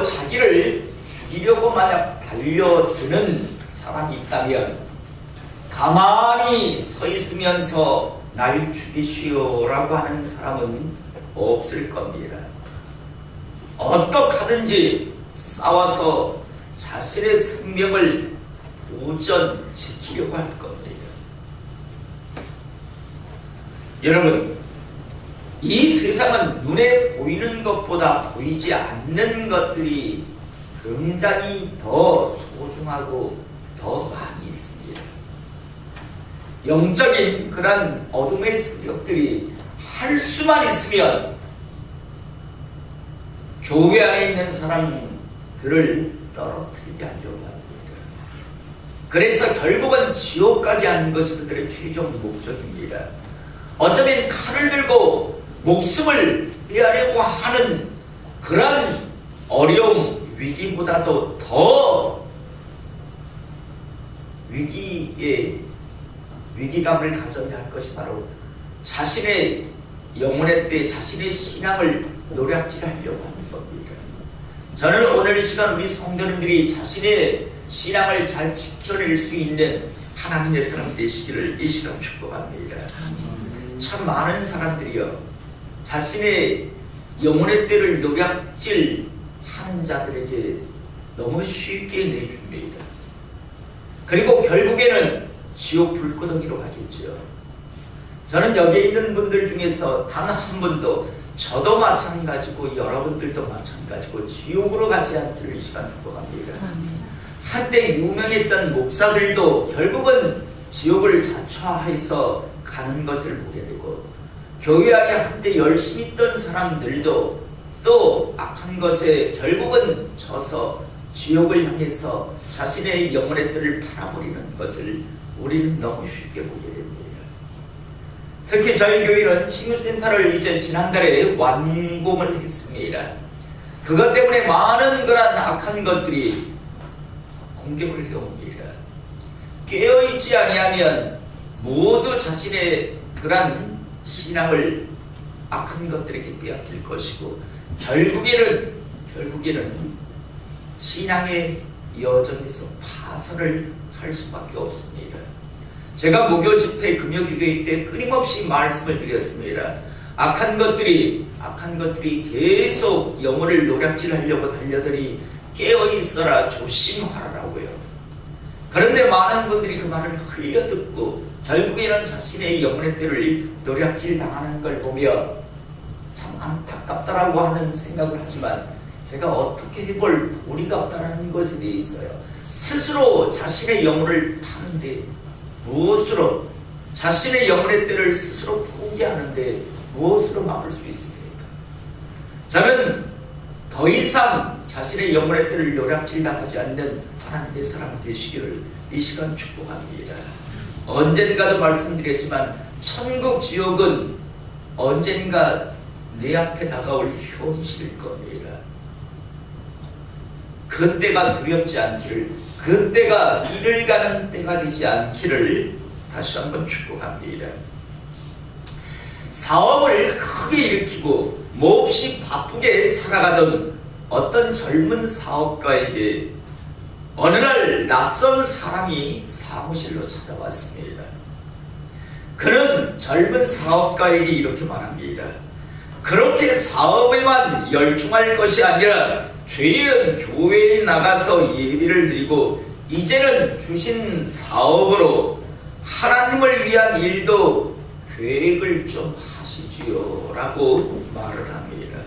그리고 자기를 죽이려고 만약 달려드는 사람이 있다면 가만히 서 있으면서 날 죽이시오라고 하는 사람은 없을 겁니다. 어떡하든지 싸워서 자신의 생명을 우선 지키려고 할 겁니다. 여러분, 이 세상은 눈에 보이는 것보다 보이지 않는 것들이 굉장히 더 소중하고 더 많이 있습니다. 영적인 그런 어둠의 세력들이 할 수만 있으면 교회 안에 있는 사람들을 떨어뜨리게 하려고 합니다. 그래서 결국은 지옥 가게 하는 것이 그들의 최종 목적입니다. 어쩌면 칼을 들고 목숨을 빼앗으려고 하는 그런 어려움, 위기보다도 더 위기감을 가져야 할 것이 바로 자신의 영혼의 때 자신의 신앙을 노략질하려고 하는 겁니다. 저는 오늘 이 시간 우리 성도님들이 자신의 신앙을 잘 지켜낼 수 있는 하나님의 사람 되시기를 이 시간 축복합니다. 참 많은 사람들이요, 자신의 영혼의 때를 노략질하는 자들에게 너무 쉽게 내줍니다. 그리고 결국에는 지옥 불구덩이로 가겠죠. 저는 여기 있는 분들 중에서 단 한 분도, 저도 마찬가지고 여러분들도 마찬가지고 지옥으로 가지 않기를 이 시간 축복합니다. 한때 유명했던 목사들도 결국은 지옥을 자처해서 가는 것을 보게 되고, 교회 안에 한때 열심히 있던 사람들도 또 악한 것에 결국은 져서 지옥을 향해서 자신의 영혼의 뜰을 팔아버리는 것을 우리는 너무 쉽게 보게 됩니다. 특히 저희 교회는 치유센터를 이제 지난달에 완공을 했습니다. 그것 때문에 많은 그런 악한 것들이 공격을 해옵니다. 깨어있지 아니하면 모두 자신의 그런 신앙을 악한 것들에게 빼앗길 것이고, 결국에는 신앙의 여정에서 파선을 할 수밖에 없습니다. 제가 목요 집회 금요기도회 때 끊임없이 말씀을 드렸습니다. 악한 것들이 계속 영혼을 노략질하려고 달려들이 깨어있어라, 조심하라고요. 그런데 많은 분들이 그 말을 흘려듣고 결국에는 자신의 영혼의 때를 노략질 당하는 걸 보며 참 안타깝다라고 하는 생각을 하지만, 제가 어떻게 해볼 도리가 없다는 것에 대해 있어요. 스스로 자신의 영혼을 파는데 무엇으로, 자신의 영혼의 때를 스스로 포기하는데 무엇으로 막을 수 있습니까? 저는 더 이상 자신의 영혼의 때를 노략질 당하지 않는 하나님의 사람 되시기를 이 시간 축복합니다. 언젠가도 말씀드렸지만 천국 지옥은 언젠가 내 앞에 다가올 현실일 겁니다. 그때가 두렵지 않기를, 그때가 이를 가는 때가 되지 않기를 다시 한번 축복합니다. 사업을 크게 일으키고 몹시 바쁘게 살아가던 어떤 젊은 사업가에게 어느 날 낯선 사람이 사무실로 찾아왔습니다. 그는 젊은 사업가에게 이렇게 말합니다. 그렇게 사업에만 열중할 것이 아니라 주일은 교회에 나가서 예배를 드리고 이제는 주신 사업으로 하나님을 위한 일도 계획을 좀 하시지요 라고 말을 합니다.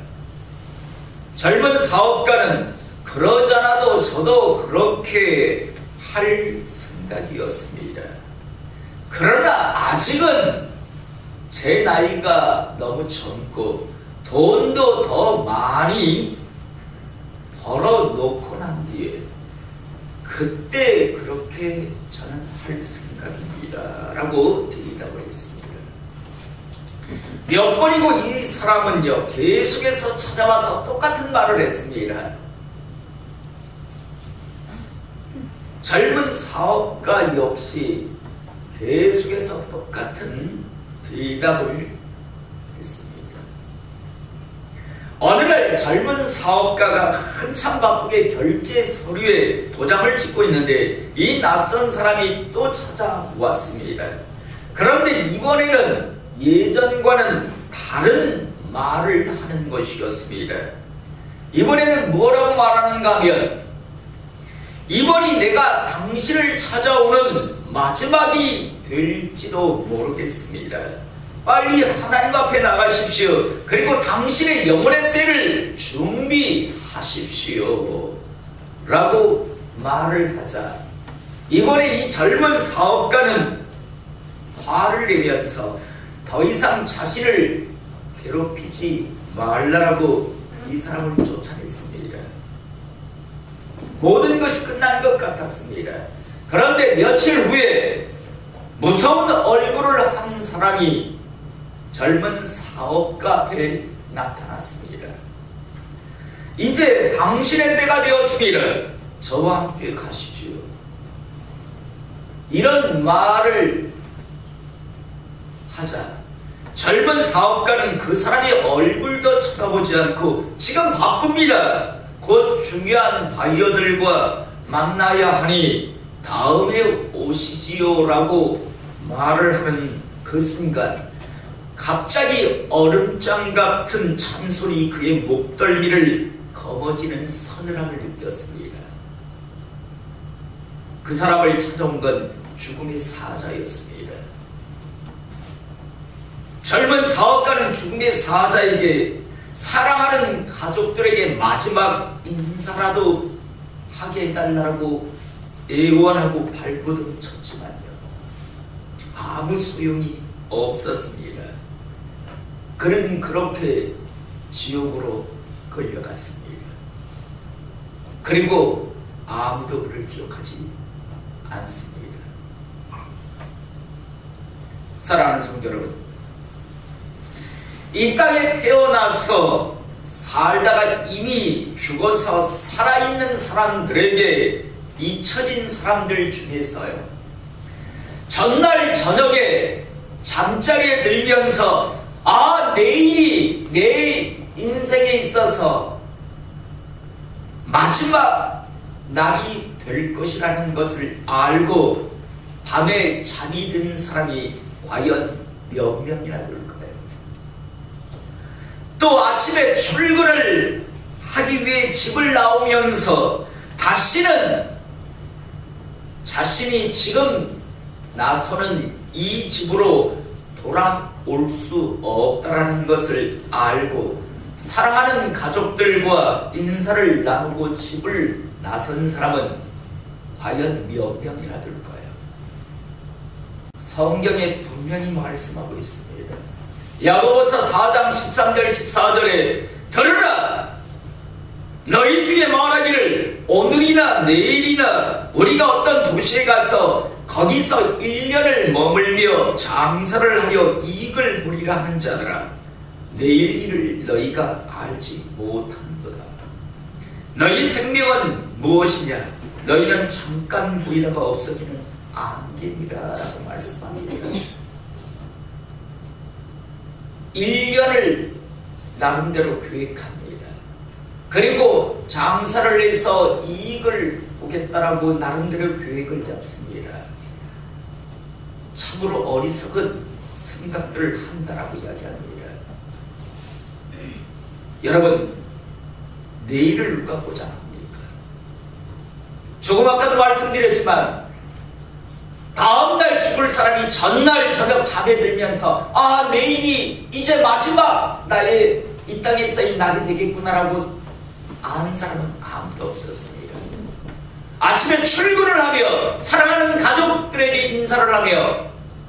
젊은 사업가는 그러잖아도 저도 그렇게 할 생각이었습니다. 그러나 아직은 제 나이가 너무 젊고 돈도 더 많이 벌어놓고 난 뒤에 그때 그렇게 저는 할 생각입니다 라고 대답을 했습니다. 몇 번이고 이 사람은요 계속해서 찾아와서 똑같은 말을 했습니다. 젊은 사업가 역시 계속해서 똑같은 대답을 했습니다. 어느 날 어느 젊은 사업가가 한참 바쁘게 결제 서류에 도장을 찍고 있는데 이 낯선 사람이 또 찾아왔습니다. 그런데 이번에는 예전과는 다른 말을 하는 것이었습니다. 이번에는 뭐라고 말하는가 하면, 이번이 내가 당신을 찾아오는 마지막이 될지도 모르겠습니다. 빨리 하나님 앞에 나가십시오. 그리고 당신의 영혼의 때를 준비하십시오. 라고 말을 하자, 이번에 이 젊은 사업가는 화를 내면서 더 이상 자신을 괴롭히지 말라고 이 사람을 쫓아냈습니다. 모든 것이 끝난 것 같았습니다. 그런데 며칠 후에 무서운 얼굴을 한 사람이 젊은 사업가 앞에 나타났습니다. 이제 당신의 때가 되었습니다. 저와 함께 가십시오. 이런 말을 하자 젊은 사업가는 그 사람의 얼굴도 쳐다보지 않고 지금 바쁩니다. 곧 중요한 바이어들과 만나야 하니 다음에 오시지요 라고 말을 하는 그 순간 갑자기 얼음장 같은 찬솔이 그의 목덜미를 거머쥐는 서늘함을 느꼈습니다. 그 사람을 찾아온 건 죽음의 사자였습니다. 젊은 사업가는 죽음의 사자에게 사랑하는 가족들에게 마지막 인사라도 하게 해달라고 애원하고 발버둥 쳤지만요, 아무 소용이 없었습니다. 그는 그렇게 지옥으로 끌려갔습니다. 그리고 아무도 그를 기억하지 않습니다. 사랑하는 성도 여러분, 이 땅에 태어나서 살다가 이미 죽어서 살아있는 사람들에게 잊혀진 사람들 중에서요, 전날 저녁에 잠자리에 들면서 내일이 내 인생에 있어서 마지막 날이 될 것이라는 것을 알고 밤에 잠이 든 사람이 과연 몇 명이나 될까요? 또 아침에 출근을 하기 위해 집을 나오면서 다시는 자신이 지금 나서는 이 집으로 돌아올 수 없다는 것을 알고 사랑하는 가족들과 인사를 나누고 집을 나선 사람은 과연 몇 명이나 될까요? 성경에 분명히 말씀하고 있습니다. 야고보서 4장 13절 14절에 들으라, 너희 중에 말하기를 오늘이나 내일이나 우리가 어떤 도시에 가서 거기서 1년을 머물며 장사를 하여 이익을 보리라 하는 자들아, 내일 일을 너희가 알지 못하는도다. 너희 생명은 무엇이냐? 너희는 잠깐 보이다가 없어지는 안개니라 라고 말씀합니다. 1년을 나름대로 계획합니다. 그리고 장사를 해서 이익을 보겠다라고 나름대로 계획을 잡습니다. 참으로 어리석은 생각들을 한다라고 이야기합니다. 여러분, 내일을 누가 보장합니까? 조금 아까도 말씀드렸지만 다음날 죽을 사람이 전날 저녁 잠에 들면서 내일이 이제 마지막 나의 이 땅에 써인 날이 되겠구나라고 아는 사람은 아무도 없었습니다. 아침에 출근을 하며 사랑하는 가족들에게 인사를 하며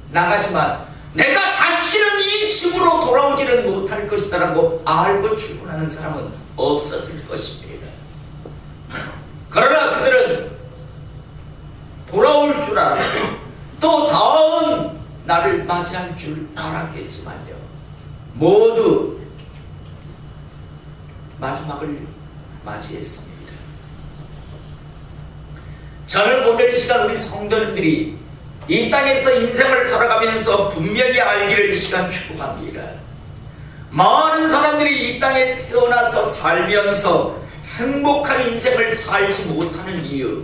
나가지만 내가 다시는 이 집으로 돌아오지는 못할 것이다라고 알고 출근하는 사람은 없었을 것입니다. 그러나 그들은 돌아올 줄 알았고 또 다음 날을 맞이할 줄 알았겠지만요, 모두 마지막을 맞이했습니다. 저는 오늘 이 시간 우리 성도님들이 이 땅에서 인생을 살아가면서 분명히 알기를 이 시간 축복합니다. 많은 사람들이 이 땅에 태어나서 살면서 행복한 인생을 살지 못하는 이유,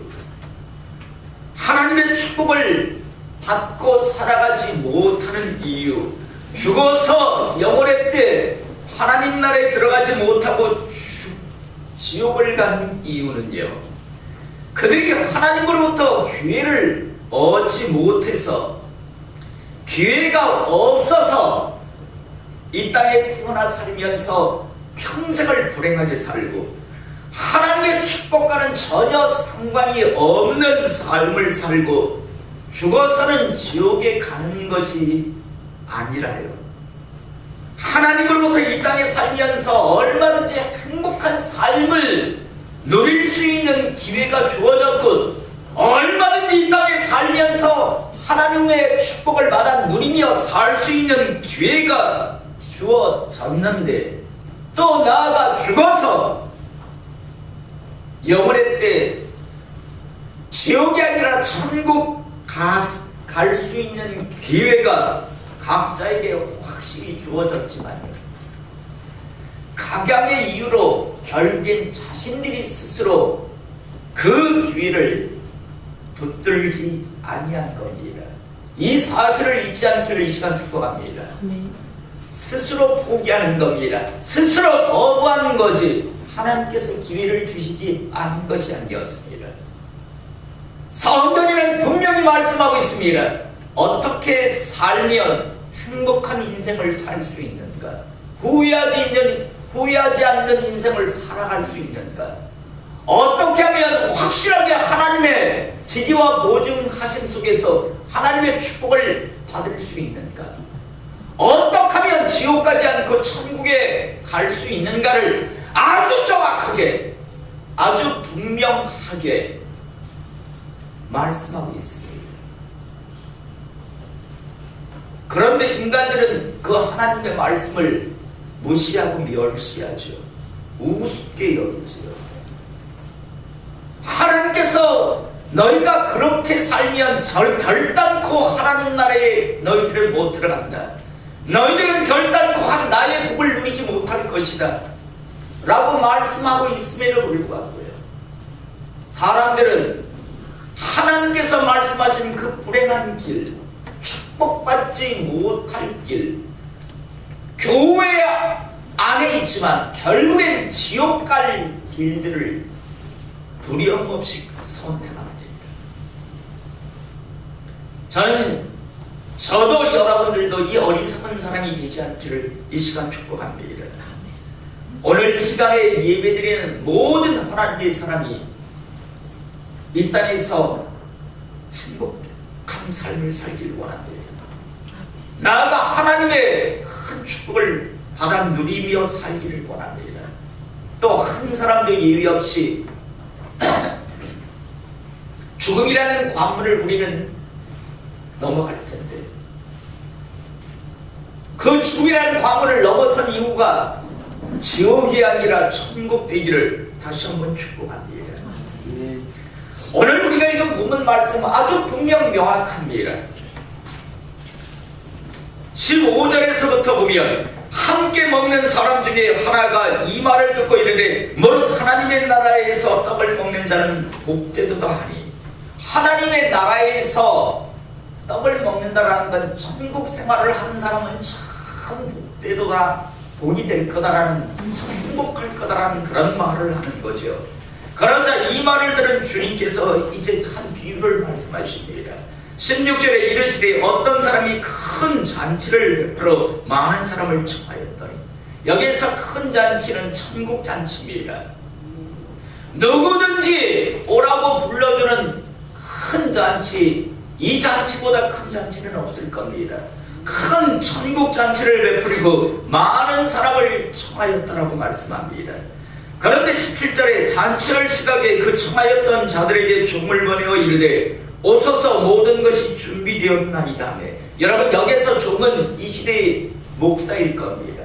하나님의 축복을 받고 살아가지 못하는 이유, 죽어서 영혼의 때 하나님 나라에 들어가지 못하고 지옥을 가는 이유는요, 그들이 하나님으로부터 기회를 얻지 못해서, 기회가 없어서 이 땅에 태어나 살면서 평생을 불행하게 살고 하나님의 축복과는 전혀 상관이 없는 삶을 살고 죽어서는 지옥에 가는 것이 아니라요, 하나님으로부터 이 땅에 살면서 얼마든지 행복한 삶을 누릴 수 있는 기회가 주어졌고, 얼마든지 이 땅에 살면서 하나님의 축복을 받아 누리며 살 수 있는 기회가 주어졌는데, 또 나아가 죽어서 영원의 때 지옥이 아니라 천국 갈 수 있는 기회가 각자에게 확실히 주어졌지만요, 각양의 이유로 결국엔 자신들이 스스로 그 기회를 붙들지 아니한 겁니다. 이 사실을 잊지 않기를 이 시간 축복합니다. 스스로 포기하는 겁니다. 스스로 거부하는 거지 하나님께서 기회를 주시지 않은 것이 아니었습니다. 성경에는 분명히 말씀하고 있습니다. 어떻게 살면 행복한 인생을 살 수 있는가? 후회하지 않는 인생을 살아갈 수 있는가? 어떻게 하면 확실하게 하나님의 지지와 보증하심 속에서 하나님의 축복을 받을 수 있는가? 어떻게 하면 지옥 가지 않고 천국에 갈 수 있는가를 아주 정확하게, 아주 분명하게 말씀하고 있습니다. 그런데 인간들은 그 하나님의 말씀을 무시하고 멸시하죠. 우습게 여기죠. 하나님께서 너희가 그렇게 살면 결단코 하나님 나라에 너희들은 못 들어간다. 너희들은 결단코 나의 복을 누리지 못할 것이다 라고 말씀하고 있음에도 불구하고요, 사람들은 하나님께서 말씀하신 그 불행한 길, 축복받지 못할 길, 교회 안에 있지만 결국엔 지옥 갈 길들을 두려움 없이 선택합니다. 저도 여러분들도 이 어리석은 사람이 되지 않기를 이 시간 축복합니다. 오늘 이 시간에 예배드리는 모든 하나님의 사람이 이 땅에서 행복한 삶을 살기를 원합니다. 나아가 하나님의 큰 축복을 받아 누리며 살기를 원합니다. 또 한 사람도 예외 없이 죽음이라는 관문을 우리는 넘어갈 텐데, 그 죽음이라는 관문을 넘어선 이유가 지옥이 아니라 천국 되기를 다시 한번 축복합니다. 오늘 우리가 읽은 본문 말씀은 아주 분명 명확합니다. 15절에서부터 보면 함께 먹는 사람 중에 하나가 이 말을 듣고 이르되 무릇 하나님의 나라에서 떡을 먹는 자는 복되도다 하니, 하나님의 나라에서 떡을 먹는다라는 건 천국 생활을 하는 사람은 참 복되도다, 복이 될 거다라는, 참 행복할 거다라는 그런 말을 하는 거죠. 그러자 이 말을 들은 주님께서 이제 한 비유를 말씀하십니다. 16절에 이르시되 어떤 사람이 큰 잔치를 베풀어 많은 사람을 청하였더니, 여기에서 큰 잔치는 천국 잔치입니다. 누구든지 오라고 불러주는 큰 잔치, 이 잔치보다 큰 잔치는 없을 겁니다. 큰 천국 잔치를 베풀고 많은 사람을 청하였다라고 말씀합니다. 그런데 17절에 잔치할 시각에 그 청하였던 자들에게 종을 보내어 이르되 오소서 모든 것이 준비되었나이다 하매, 여러분 여기서 종은 이 시대의 목사일 겁니다.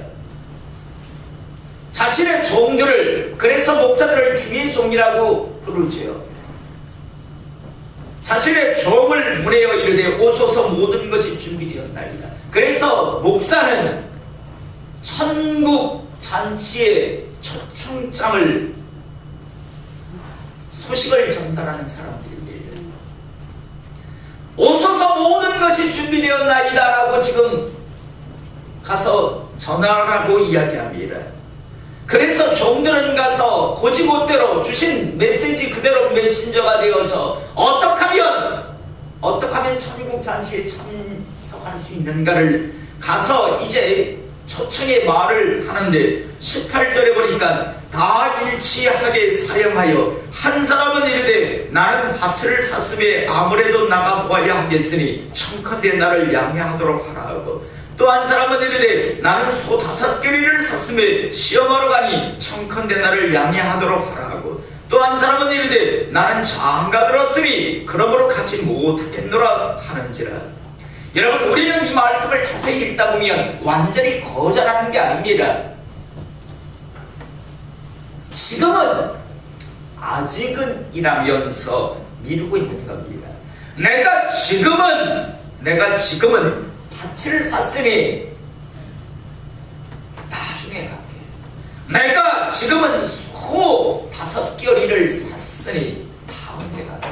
자신의 종들을, 그래서 목사들을 주의 종이라고 부르죠. 자신의 종을 보내어 이르되 오소서 모든 것이 준비되었나이다. 그래서 목사는 천국 잔치의 초청장을 소식을 전달하는 사람들입니다. 오소서 모든 것이 준비되었나이다 라고 지금 가서 전하라고 이야기합니다. 그래서 종들은 가서 고지못대로 주신 메시지 그대로 메신저가 되어서 어떻게 하면 천국 잔치에 참석할 수 있는가를 가서 이제 초청의 말을 하는데 18절에 보니까 다 일치하게 사용하여 한 사람은 이르되 나는 밭을 샀음에 아무래도 나가보아야 하겠으니 청컨대 나를 양해하도록 하라 하고, 또 한 사람은 이르되 나는 소 5개리를 샀음에 시험하러 가니 청컨대 나를 양해하도록 하라 하고, 또 한 사람은 이르되 나는 장가 들었으니 그러므로 가지 못하겠노라 하는지라. 여러분, 우리는 이 말씀을 자세히 읽다 보면 완전히 거절하는 게 아닙니다. 지금은 아직은 이라면서 미루고 있는 겁니다. 내가 지금은 밭을 샀으니 나중에 갈게. 내가 지금은 소 5개리를 샀으니 다음에 갈게.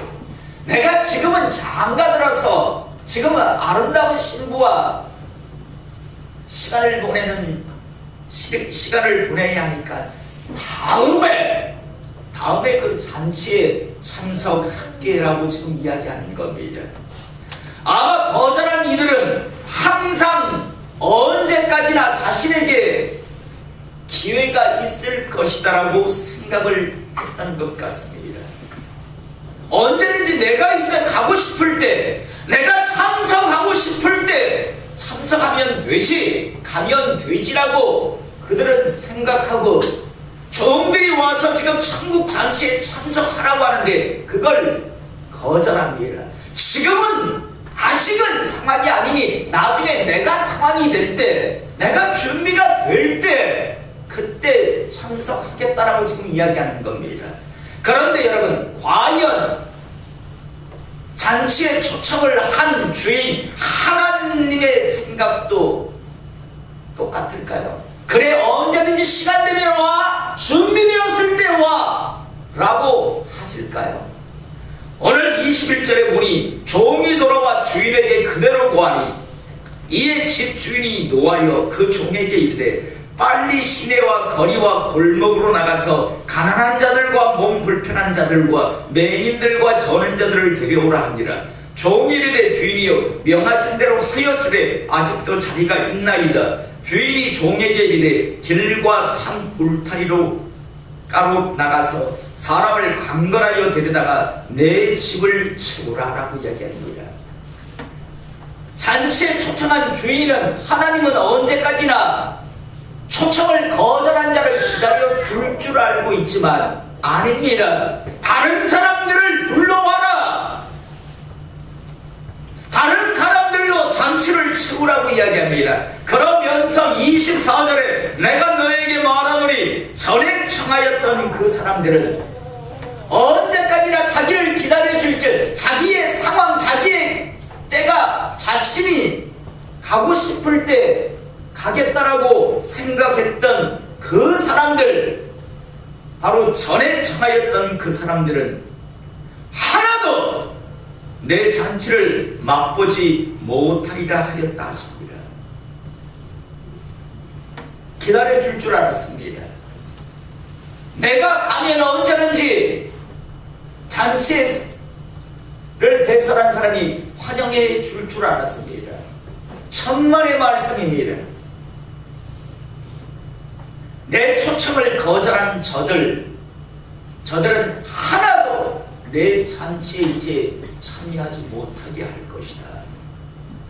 내가 지금은 장가 들어서 지금은 아름다운 신부와 시간을 보내야 하니까 다음에 그 잔치에 참석할게라고 지금 이야기하는 겁니다. 아마 거절한 이들은 항상 언제까지나 자신에게 기회가 있을 것이다라고 생각을 했던 것 같습니다. 언제든지 내가 이제 가고 싶을 때, 내가 참석하고 싶을 때 참석하면 되지, 가면 되지라고 그들은 생각하고, 종들이 와서 지금 천국 잔치에 참석하라고 하는데 그걸 거절합니다. 지금은 아직은 상황이 아니니 나중에 내가 상황이 될 때, 내가 준비가 될 때 그때 참석하겠다라고 지금 이야기하는 겁니다. 그런데 여러분, 과연 잔치에 초청을 한 주인 하나님의 생각도 똑같을까요? 그래, 언제든지 시간 되면 와, 준비되었을 때 와 라고 하실까요? 오늘 21절에 보니 종이 돌아와 주인에게 그대로 고하니 이에 집 주인이 노하여 그 종에게 이르되 빨리 시내와 거리와 골목으로 나가서 가난한 자들과 몸 불편한 자들과 맹인들과 저는 자들을 데려오라 하니라. 종이 이르되 주인이여 명하신 대로 하였으되 아직도 자리가 있나이다. 주인이 종에게 이르되 길과 산 울타리로 가로 나가서 사람을 강건하여 데려다가 내 집을 채우라 라고 이야기합니다. 잔치에 초청한 주인은, 하나님은 언제까지나 초청을 거절한 자를 기다려 줄 알고 있지만 아닙니다. 다른 사람들을 불러와라, 다른 사람들로 잔치를 채우라고 이야기합니다. 그러면서 24절에 내가 너에게 말하노니 전에 청하였던 그 사람들은 언제까지나 자기를 기다려줄 줄, 자기의 상황, 자기의 때가 자신이 가고 싶을 때 가겠다라고 생각했던 그 사람들, 바로 전에 청하였던 그 사람들은 하나도 내 잔치를 맛보지 못하리라 하였다 하십니다. 기다려줄 줄 알았습니다. 내가 가면 언제든지 잔치를 배설한 사람이 환영해 줄 알았습니다. 천만의 말씀입니다. 내 초청을 거절한 저들은 하나도 내 잔치에 이제 참여하지 못하게 할 것이다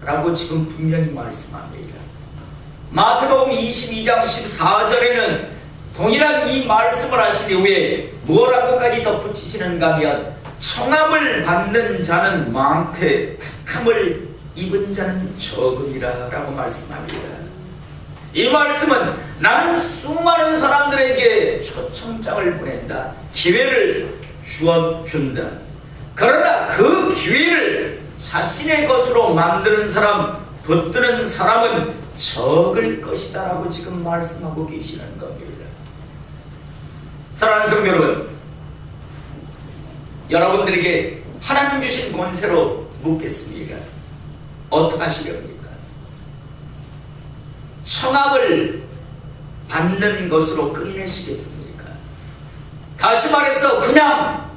라고 지금 분명히 말씀합니다. 마태복음 22장 14절에는 동일한 이 말씀을 하신 이후에 뭐라고까지 덧붙이시는가 하면 청함을 받는 자는 많되 택함을 입은 자는 적으리라 라고 말씀합니다. 이 말씀은 나는 수많은 사람들에게 초청장을 보낸다, 기회를 주어준다. 그러나 그 기회를 자신의 것으로 만드는 사람, 붙드는 사람은 적을 것이다 라고 지금 말씀하고 계시는 겁니다. 사랑하는 성도 여러분, 여러분들에게 하나님 주신 권세로 묻겠습니다. 어떻게 하시렵니까? 청함을 받는 것으로 끝내시겠습니까? 다시 말해서 그냥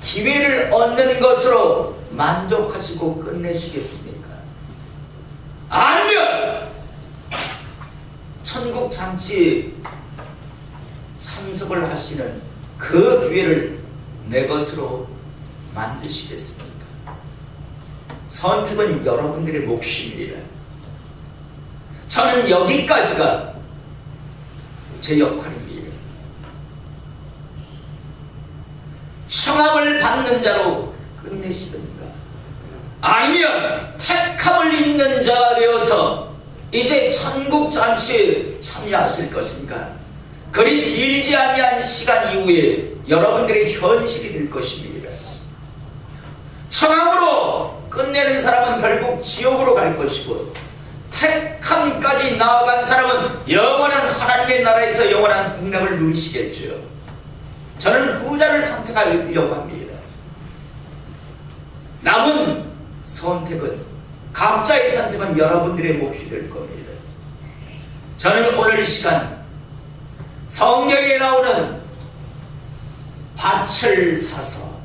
기회를 얻는 것으로 만족하시고 끝내시겠습니까? 아니면 천국 잔치에 참석을 하시는 그 기회를 내 것으로 만드시겠습니까? 선택은 여러분들의 몫입니다. 저는 여기까지가 제 역할입니다. 청함을 받는 자로 끝내시든가, 아니면 택함을 입는 자가 되어서 이제 천국 잔치에 참여하실 것인가, 그리 길지 아니한 시간 이후에 여러분들의 현실이 될 것입니다. 청함으로 끝내는 사람은 결국 지옥으로 갈 것이고, 택함까지 나아간 사람은 영원한 하나님의 나라에서 영원한 공락을 누리시겠죠. 저는 후자를 선택하려고 합니다. 남은 선택은, 각자의 선택은 여러분들의 몫이 될 겁니다. 저는 오늘 이 시간 성경에 나오는 밭을 사서,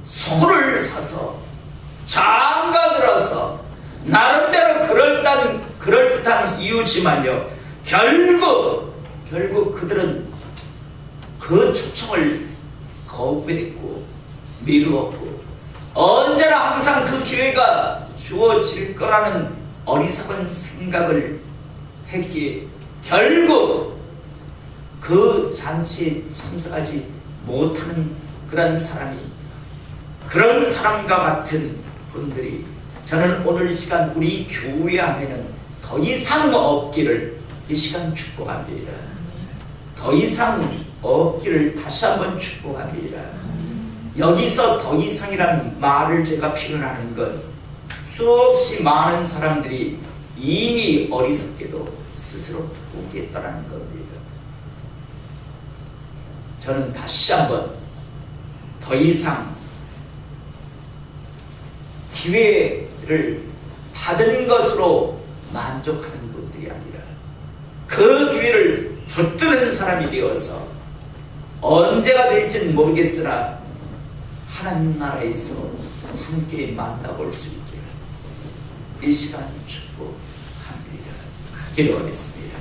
소를 사서, 장가 들어서, 나름대로 그럴듯한 이유지만요, 결국 그들은 그 초청을 거부했고 미루었고, 언제나 항상 그 기회가 주어질 거라는 어리석은 생각을 했기에 결국 그 잔치에 참석하지 못하는 그런 사람과 같은 분들이, 저는 오늘 시간 우리 교회 안에는 더 이상 없기를 이 시간 축복합니다. 더 이상 없기를 다시 한번 축복합니다. 여기서 더 이상이란 말을 제가 표현하는 건, 수없이 많은 사람들이 이미 어리석게도 스스로 포기했다는 겁니다. 저는 다시 한번 더 이상 기회를 받은 것으로 만족하는 분들이 아니라 그 기회를 붙드는 사람이 되어서 언제가 될지는 모르겠으나 하나님 나라에서 함께 만나볼 수 있기를 이 시간 축복합니다. 기도하겠습니다.